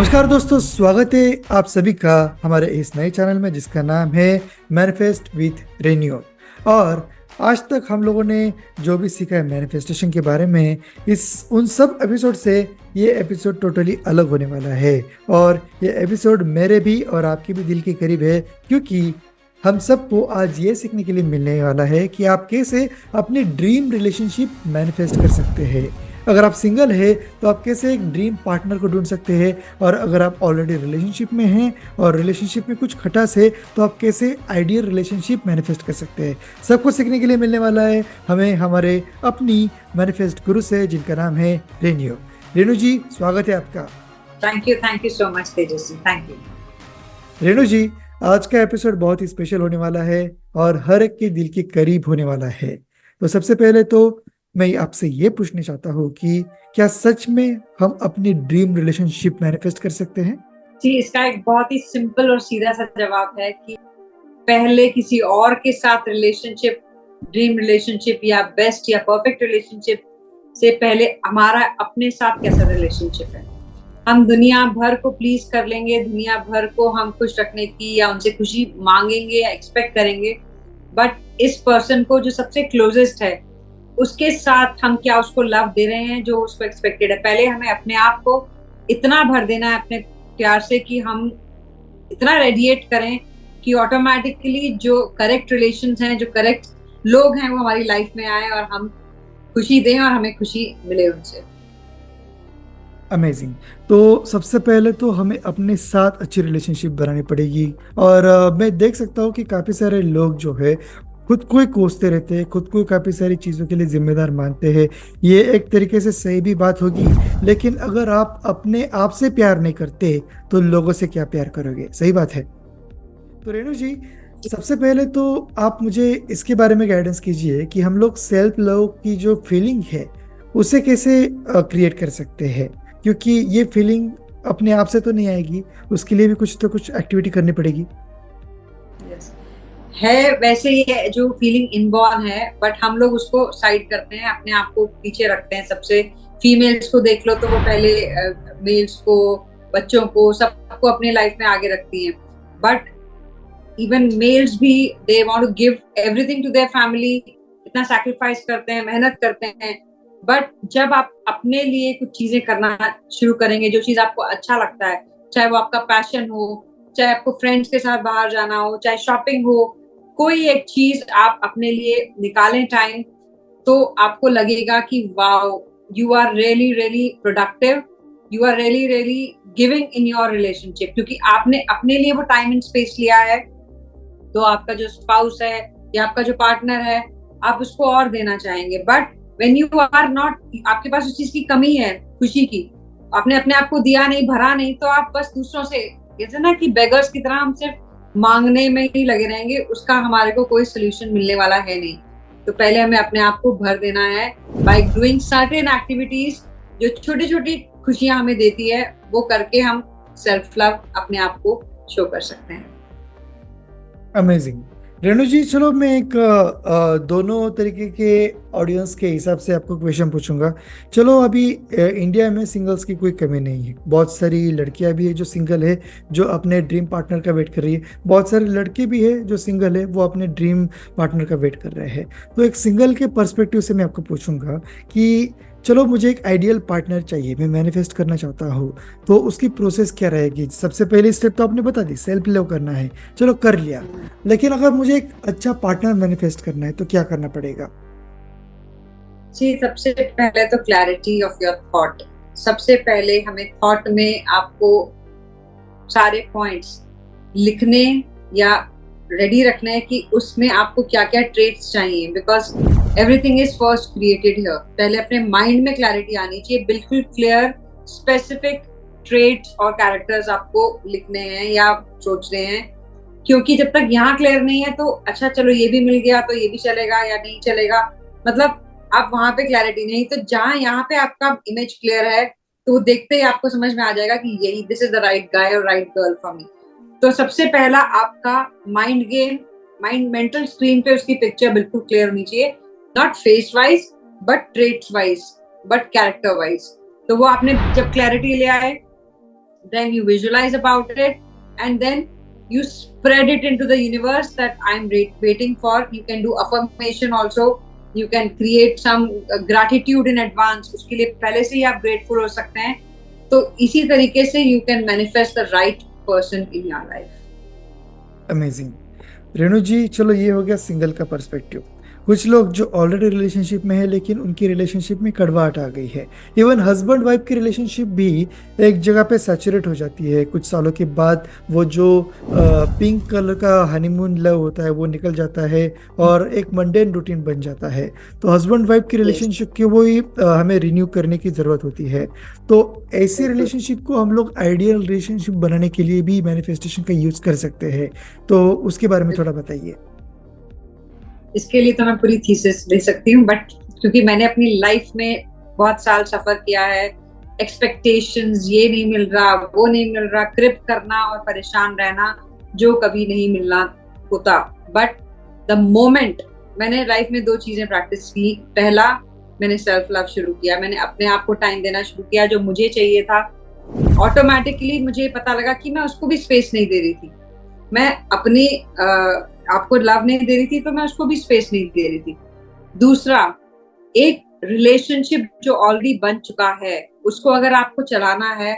नमस्कार दोस्तों, स्वागत है आप सभी का हमारे इस नए चैनल में जिसका नाम है मैनिफेस्ट विथ रेन्यू। और आज तक हम लोगों ने जो भी सीखा है मैनिफेस्टेशन के बारे में, इस उन सब एपिसोड से ये एपिसोड टोटली अलग होने वाला है। और ये एपिसोड मेरे भी और आपके भी दिल के करीब है, क्योंकि हम सबको आज ये सीखने के लिए मिलने वाला है कि आप कैसे अपनी ड्रीम रिलेशनशिप मैनिफेस्ट कर सकते हैं। अगर आप सिंगल है तो आप कैसे एक ड्रीम पार्टनर को ढूंढ सकते हैं, और अगर आप ऑलरेडी रिलेशनशिप में हैं और रिलेशनशिप में कुछ खटास है तो आप कैसे आइडियल रिलेशनशिप मैनिफेस्ट कर सकते हैं। सब कुछ सीखने के लिए मिलने वाला है हमें हमारे अपनी मैनिफेस्ट गुरु से, जिनका नाम है रेन्यू। रेनू जी, स्वागत है आपका। Thank you so much Tejasvi, thank you. Renu ji, आज का एपिसोड बहुत ही स्पेशल होने वाला है और हर एक के दिल के करीब होने वाला है। तो सबसे पहले तो मैं आपसे ये पूछना चाहता हूँ कि क्या सच में हम अपनी ड्रीम रिलेशनशिप मैनिफेस्ट कर सकते हैं? जी, इसका एक बहुत ही सिंपल और सीधा सा जवाब है कि पहले किसी और के साथ रिलेशनशिप, ड्रीम रिलेशनशिप या बेस्ट या परफेक्ट रिलेशनशिप से पहले हमारा अपने साथ कैसा रिलेशनशिप है। हम दुनिया भर को प्लीज कर लेंगे, दुनिया भर को हम खुश रखने की या उनसे खुशी मांगेंगे या एक्सपेक्ट करेंगे, बट इस पर्सन को जो सबसे क्लोजेस्ट है उसके साथ हम क्या उसको लव दे रहे हैं जो उसको एक्सपेक्टेड है। पहले हमें अपने आप को इतना भर देना है अपने प्यार से कि हम इतना रेडिएट करें कि ऑटोमेटिकली जो करेक्ट रिलेशंस हैं, जो करेक्ट लोग हैं वो हमारी लाइफ में आए और हम खुशी दें और हमें खुशी मिले उनसे। अमेजिंग। तो सबसे पहले तो हमें अपने साथ अच्छी रिलेशनशिप बनानी पड़ेगी। और मैं देख सकता हूँ कि काफ़ी सारे लोग जो है खुद को ही कोसते रहते हैं, खुद को काफ़ी सारी चीज़ों के लिए जिम्मेदार मानते हैं। ये एक तरीके से सही भी बात होगी, लेकिन अगर आप अपने आप से प्यार नहीं करते तो लोगों से क्या प्यार करोगे? सही बात है। तो रेणु जी, सबसे पहले तो आप मुझे इसके बारे में गाइडेंस कीजिए कि हम लोग सेल्फ लव की जो फीलिंग है उसे कैसे क्रिएट कर सकते हैं, क्योंकि ये फीलिंग अपने आप से तो नहीं आएगी, उसके लिए भी कुछ तो कुछ एक्टिविटी करनी पड़ेगी। Yes. है वैसे ये जो फीलिंग इनबॉर्न है, बट हम लोग उसको साइड करते हैं, अपने आप को पीछे रखते हैं। सबसे फीमेल्स को देख लो तो वो पहले मेल्स को, बच्चों को, सबको अपने लाइफ में आगे रखती हैं। बट इवन मेल्स भी they want to give everything to their family, इतना सैक्रिफाइस करते हैं, मेहनत करते हैं। बट जब आप अपने लिए कुछ चीजें करना शुरू करेंगे, जो चीज आपको अच्छा लगता है, चाहे वो आपका पैशन हो, चाहे आपको फ्रेंड्स के साथ बाहर जाना हो, चाहे शॉपिंग हो, कोई एक चीज आप अपने लिए निकालें टाइम, तो आपको लगेगा कि wow, you are really really productive, you are really really giving in your relationship, क्योंकि आपने अपने लिए वो टाइम एंड स्पेस लिया है। तो आपका जो स्पाउस है या आपका जो पार्टनर है, आप उसको और देना चाहेंगे। But when you are not, आपके पास उस चीज की कमी है, खुशी की, आपने अपने आप को दिया नहीं, भरा नहीं, तो आप बस दूसरों से, जैसे ना कि बेगर्स की तरह हम सिर्फ मांगने में ही लगे रहेंगे, उसका हमारे को कोई सोल्यूशन मिलने वाला है नहीं। तो पहले हमें अपने आप को भर देना है बाय डूइंग सर्टेन एक्टिविटीज, जो छोटी छोटी खुशियां हमें देती है, वो करके हम सेल्फ लव अपने आप को शो कर सकते हैं। अमेजिंग। रेणु जी, चलो मैं एक दोनों तरीके के ऑडियंस के हिसाब से आपको क्वेश्चन पूछूंगा। चलो, अभी इंडिया में सिंगल्स की कोई कमी नहीं है, बहुत सारी लड़कियां भी है जो सिंगल है, जो अपने ड्रीम पार्टनर का वेट कर रही है। बहुत सारे लड़के भी है जो सिंगल है, वो अपने ड्रीम पार्टनर का वेट कर रहे हैं। तो एक सिंगल के पर्सपेक्टिव से मैं आपको पूछूंगा कि चलो, मुझे एक आइडियल पार्टनर चाहिए, मैं मैनिफेस्ट करना चाहता हूँ, तो उसकी प्रोसेस क्या रहेगी? सबसे पहली स्टेप तो आपने बता दी, सेल्फ लव करना है, चलो कर लिया। लेकिन अगर मुझे एक अच्छा पार्टनर मैनिफेस्ट करना है तो क्या करना पड़ेगा? जी, सबसे पहले तो क्लैरिटी ऑफ योर थॉट। सबसे पहले हमें थॉट में आपको सारे पॉइंट्स लिखने या रेडी रखना है कि उसमें आपको क्या क्या ट्रेट्स चाहिए, because everything is first created here. पहले अपने माइंड में क्लैरिटी आनी चाहिए, बिल्कुल क्लियर स्पेसिफिक ट्रेट्स और कैरेक्टर्स आपको लिखने हैं या सोच रहे हैं। क्योंकि जब तक यहाँ क्लियर नहीं है तो अच्छा चलो ये भी मिल गया तो ये भी चलेगा या नहीं चलेगा, मतलब आप वहां पे क्लैरिटी नहीं। तो जहाँ यहाँ पे आपका इमेज क्लियर है तो देखते ही आपको समझ में आ जाएगा कि यही this is the right guy और राइट गर्ल फॉर मी। तो सबसे पहला आपका mind game, mind mental screen पे उसकी पिक्चर बिल्कुल क्लियर होनी चाहिए, not face wise but traits wise, but character wise. तो वो आपने जब क्लैरिटी ले आए, then you visualize about it, and then you spread it into the universe that I'm waiting for. You can do affirmation also. You can create some gratitude in advance. उसके लिए पहले से ही आप grateful हो सकते हैं. तो इसी तरीके से you can manifest the right person in your life. Amazing. Renu ji, चलो ये हो गया सिंगल का पर्सपेक्टिव। कुछ लोग जो ऑलरेडी रिलेशनशिप में है लेकिन उनकी रिलेशनशिप में कड़वाहट आ गई है, इवन हस्बैंड वाइफ की रिलेशनशिप भी एक जगह पे सैचुरेट हो जाती है। कुछ सालों के बाद वो जो पिंक कलर का हनीमून लव होता है वो निकल जाता है और एक मंडेन रूटीन बन जाता है। तो हस्बैंड वाइफ की रिलेशनशिप के वो ही हमें रिन्यू करने की ज़रूरत होती है। तो ऐसी रिलेशनशिप को हम लोग आइडियल रिलेशनशिप बनाने के लिए भी मैनिफेस्टेशन का यूज़ कर सकते हैं। तो उसके बारे में थोड़ा बताइए। इसके लिए तो मैं पूरी थीसिस दे सकती हूँ, बट क्योंकि मैंने अपनी लाइफ में बहुत साल सफर किया है, एक्सपेक्टेशंस, ये नहीं मिल रहा, वो नहीं मिल रहा, क्रिप करना और परेशान रहना जो कभी नहीं मिलना होता। बट द मोमेंट मैंने लाइफ में 2 चीजें प्रैक्टिस की। पहला, मैंने सेल्फ लव शुरू किया, मैंने अपने आप को टाइम देना शुरू किया जो मुझे चाहिए था। ऑटोमेटिकली मुझे पता लगा कि मैं उसको भी स्पेस नहीं दे रही थी। मैं अपनी आपको लव नहीं दे रही थी तो मैं उसको भी स्पेस नहीं दे रही थी। दूसरा, एक रिलेशनशिप जो ऑलरेडी बन चुका है उसको अगर आपको चलाना है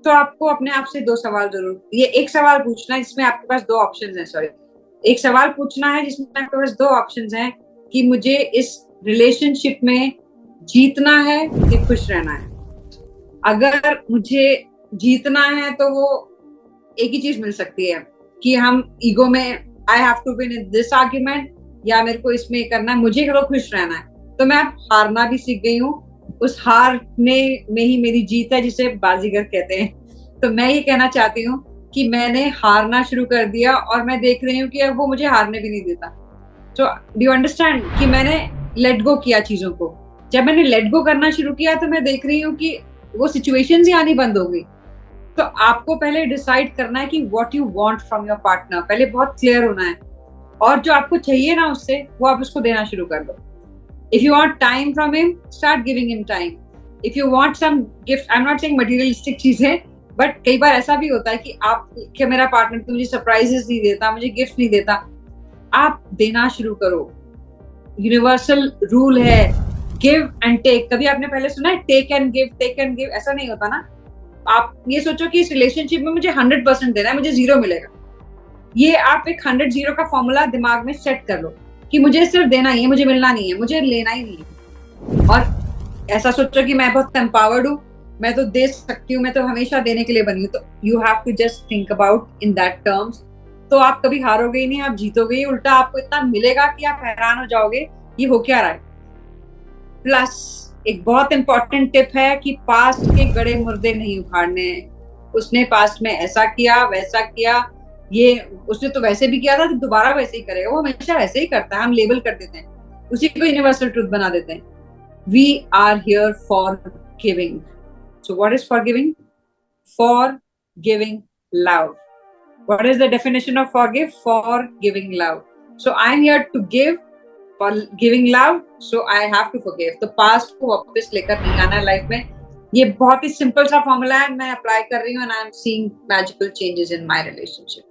तो आपको अपने आप से 2 सवाल जरूर, ये एक सवाल पूछना है जिसमें आपके पास 2 ऑप्शंस हैं, सॉरी, एक सवाल पूछना है जिसमें आपके पास 2 ऑप्शंस हैं कि मुझे इस रिलेशनशिप में जीतना है कि खुश रहना है। अगर मुझे जीतना है तो वो एक ही चीज मिल सकती है कि हम ईगो में I have to win in this argument, या मेरे को इसमें करना है, मुझे तो खुश रहना है। तो मैं अब हारना भी सीख गई हूँ, उस हारने में ही मेरी जीत है जिसे बाजीगर कहते हैं। तो मैं ये कहना चाहती हूँ कि मैंने हारना शुरू कर दिया और मैं देख रही हूँ कि अब वो मुझे हारने भी नहीं देता। तो डू यू अंडरस्टैंड कि मैंने लेट गो किया चीजों को। जब मैंने लेट गो करना शुरू किया तो मैं देख रही हूँ कि वो सिचुएशंस ही आनी बंद हो गई। तो आपको पहले डिसाइड करना है कि what you want from your partner, पहले बहुत क्लियर होना है, और जो आपको चाहिए ना उससे, वो आप उसको देना शुरू कर दो। If you want time from him, start giving him time. If you want some gift, I am not saying materialistic चीजें, बट कई बार ऐसा भी होता है कि आप कि मेरा पार्टनर तो मुझे सरप्राइजेस नहीं देता, मुझे गिफ्ट नहीं देता, आप देना शुरू करो। यूनिवर्सल रूल है गिव एंड टेक। कभी आपने पहले सुना है take and give, take and give? ऐसा नहीं होता ना। आप ये सोचो कि इस रिलेशनशिप में मुझे 100% देना है, मुझे 0 मिलेगा। ये आप एक 100-0 का फॉर्मूला दिमाग में सेट कर लो कि मुझे सिर्फ देना ही है, मुझे मिलना नहीं है, मुझे लेना ही नहीं है। और ऐसा सोचो कि मैं बहुत एम्पावर्ड हूँ, मैं तो दे सकती हूँ, मैं तो हमेशा देने के लिए बनी हूँ। तो you have to just think about in that terms. तो आप कभी हारोगे ही नहीं, आप जीतोगे ही। उल्टा आपको इतना मिलेगा कि आप हैरान हो जाओगे ये हो क्या रहा है। प्लस एक बहुत इंपॉर्टेंट टिप है कि पास्ट के गड़े मुर्दे नहीं उखाड़ने हैं। उसने पास्ट में ऐसा किया, वैसा किया, ये उसने तो वैसे भी किया था तो दोबारा वैसे ही करेगा, वो हमेशा वैसे ही करता है। हम लेबल कर देते हैं, उसी को यूनिवर्सल ट्रूथ बना देते हैं। We are here for giving. So what is for giving? For giving love. What is the definition of forgive? For giving love. So I'm here to give, for giving love, so I have to forgive. तो past को वापस लेकर नहीं आना है life में। ये बहुत ही सिंपल सा फॉर्मूला है, मैं अप्लाई कर रही हूँ and I am seeing magical changes in my relationship.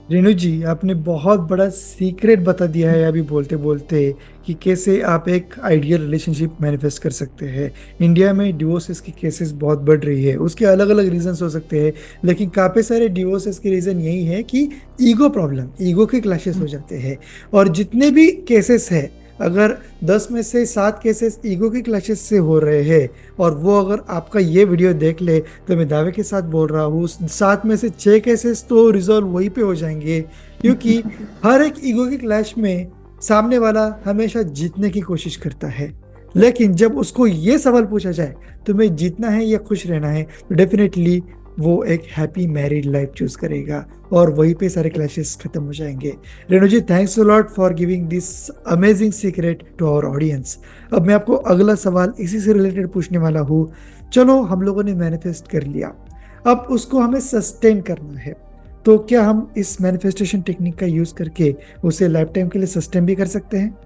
Renu ji, आपने बहुत बड़ा सीक्रेट बता दिया है अभी बोलते बोलते कि कैसे आप एक आइडियल रिलेशनशिप मैनिफेस्ट कर सकते हैं। इंडिया में डिवोर्सेस की केसेस बहुत बढ़ रही है, उसके अलग अलग रीजंस हो सकते हैं, लेकिन काफ़ी सारे डिवोर्सेस के रीज़न यही है कि ईगो प्रॉब्लम, ईगो के क्लैशेस हो जाते हैं। और जितने भी केसेस हैं, अगर 10 में से 7 केसेस ईगो के क्लैशेस से हो रहे हैं, और वो अगर आपका ये वीडियो देख ले तो मैं दावे के साथ बोल रहा हूँ 7 में से 6 केसेस तो रिजॉल्व वहीं पे हो जाएंगे। क्योंकि हर एक ईगो के क्लैश में सामने वाला हमेशा जीतने की कोशिश करता है, लेकिन जब उसको ये सवाल पूछा जाए तुम्हें जीतना है या खुश रहना है, तो डेफिनेटली वो एक हैप्पी मैरिड लाइफ चूज करेगा और वहीं पे सारे क्लैशेस खत्म हो जाएंगे। Renu ji, thanks a lot for giving this amazing secret to our audience. अब मैं आपको अगला सवाल इसी से रिलेटेड पूछने वाला हूँ। चलो, हम लोगों ने मैनिफेस्ट कर लिया, अब उसको हमें सस्टेन करना है, तो क्या हम इस मैनिफेस्टेशन टेक्निक का यूज करके उसे लाइफ टाइम के लिए सस्टेन भी कर सकते हैं?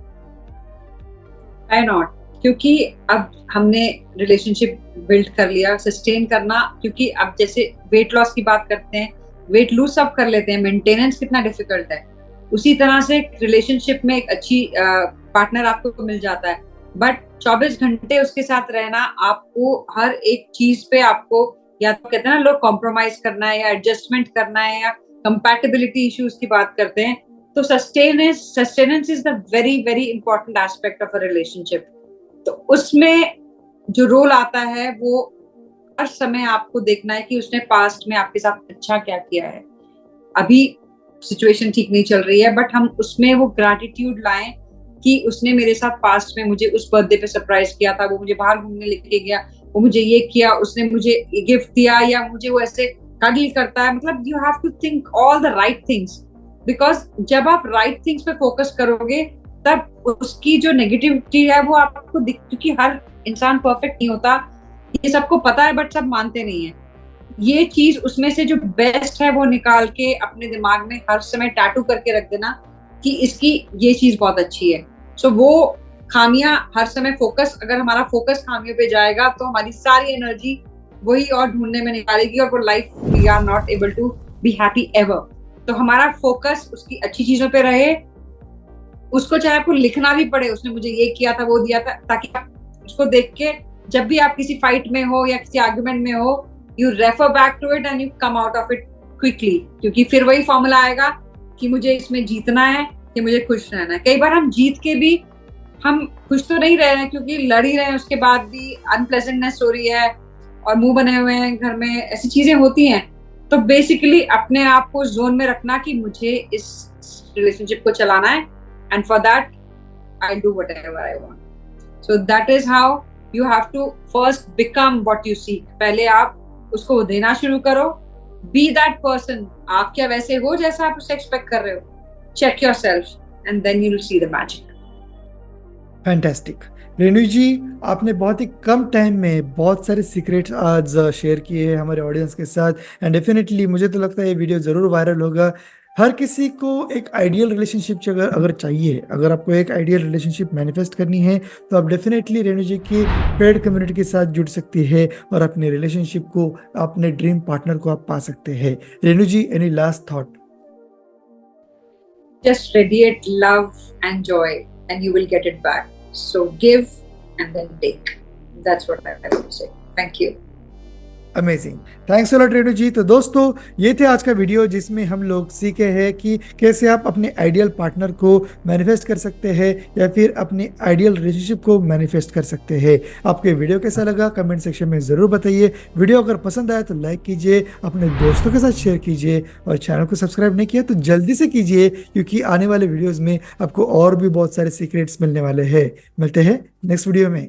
Why not? क्योंकि अब हमने रिलेशनशिप बिल्ड कर लिया, सस्टेन करना, क्योंकि अब जैसे वेट लॉस की बात करते हैं, वेट लूज सब कर लेते हैं, मेंटेनेंस कितना डिफिकल्ट है, उसी तरह से रिलेशनशिप में एक अच्छी पार्टनर आपको मिल जाता है, बट 24 घंटे उसके साथ रहना, आपको हर एक चीज पे आपको या तो कहते हैं ना लोग कॉम्प्रोमाइज करना है या एडजस्टमेंट करना है या कंपैटिबिलिटी इश्यूज की बात करते हैं, तो sustenance is the very very important aspect of a relationship. तो उसमें जो रोल आता है वो हर समय आपको देखना है कि उसने पास्ट में आपके साथ अच्छा क्या किया है। अभी सिचुएशन ठीक नहीं चल रही है, बट हम उसमें वो ग्रैटिट्यूड लाएं कि उसने मेरे साथ पास्ट में मुझे उस बर्थडे पे सरप्राइज किया था, वो मुझे बाहर घूमने लेके गया, वो मुझे ये किया, उसने मुझे गिफ्ट दिया, या मुझे वो ऐसे कगल करता है। मतलब you have to think all the right things, because जब आप राइट थिंग्स पे फोकस करोगे तब उसकी जो नेगेटिविटी है वो आपको क्योंकि हर इंसान परफेक्ट नहीं होता, ये सबको पता है, बट सब मानते नहीं है। ये चीज उसमें से जो बेस्ट है वो निकाल के अपने दिमाग में हर समय टैटू करके रख देना कि इसकी ये चीज बहुत अच्छी है। सो वो खामियां हर समय फोकस, अगर हमारा फोकस खामियों पे जाएगा तो हमारी सारी एनर्जी वही और ढूंढने में निकालेगी, और वो life we are not able to be happy ever. तो हमारा फोकस उसकी अच्छी चीजों पे रहे, उसको चाहे आपको लिखना भी पड़े, उसने मुझे ये किया था, वो दिया था, ताकि आप उसको देख के जब भी आप किसी फाइट में हो या किसी आर्गुमेंट में हो, you refer back to it and you come out of it quickly, क्योंकि फिर वही फॉर्मूला आएगा कि मुझे इसमें जीतना है कि मुझे खुश रहना है। कई बार हम जीत के भी हम खुश तो नहीं रहे हैं, क्योंकि लड़ ही रहे हैं, उसके बाद भी अनप्लेजेंटनेस हो रही है और मुंह बने हुए हैं घर में, ऐसी चीजें होती हैं। तो बेसिकली अपने आप को जोन में रखना कि मुझे इस रिलेशनशिप को चलाना है, and for that I'll do whatever I want. So that is how you have to first become what you seek. पहले आप उसको देना शुरू करो, be that person. आप क्या वैसे हो जैसा आप उससे एक्सपेक्ट कर रहे हो? Check yourself and then you'll see the magic. Fantastic. Renu ji, आपने बहुत ही कम टाइम में बहुत सारे सीक्रेट्स आज शेयर किए हैं हमारे ऑडियंस के साथ, एंड डेफिनेटली मुझे तो लगता है ये वीडियो ज़रूर वायरल होगा। हर किसी को एक आइडियल रिलेशनशिप अगर अगर चाहिए, अगर आपको एक आइडियल रिलेशनशिप मैनिफेस्ट करनी है, तो आप डेफिनेटली रेणु जी की पेड कम्युनिटी के साथ जुड़ सकती है और अपने रिलेशनशिप को, अपने ड्रीम पार्टनर को आप पा सकते हैं। Renu ji, any last thought? Just radiate love and joy and you will get it back. So give and then take. That's what I would say. Thank you. Amazing, thanks a lot Renu ji. तो दोस्तों, ये थे आज का वीडियो जिसमें हम लोग सीखे हैं कि कैसे आप अपने आइडियल पार्टनर को मैनिफेस्ट कर सकते हैं या फिर अपनी आइडियल रिलेशनशिप को मैनिफेस्ट कर सकते हैं। आपको ये वीडियो कैसा लगा कमेंट सेक्शन में ज़रूर बताइए। वीडियो अगर पसंद आया तो लाइक कीजिए, अपने दोस्तों के साथ शेयर कीजिए, और चैनल को सब्सक्राइब नहीं किया तो जल्दी से कीजिए, क्योंकि आने वाले वीडियोज़ में आपको और भी बहुत सारे सीक्रेट्स मिलने वाले हैं। मिलते हैं नेक्स्ट वीडियो में।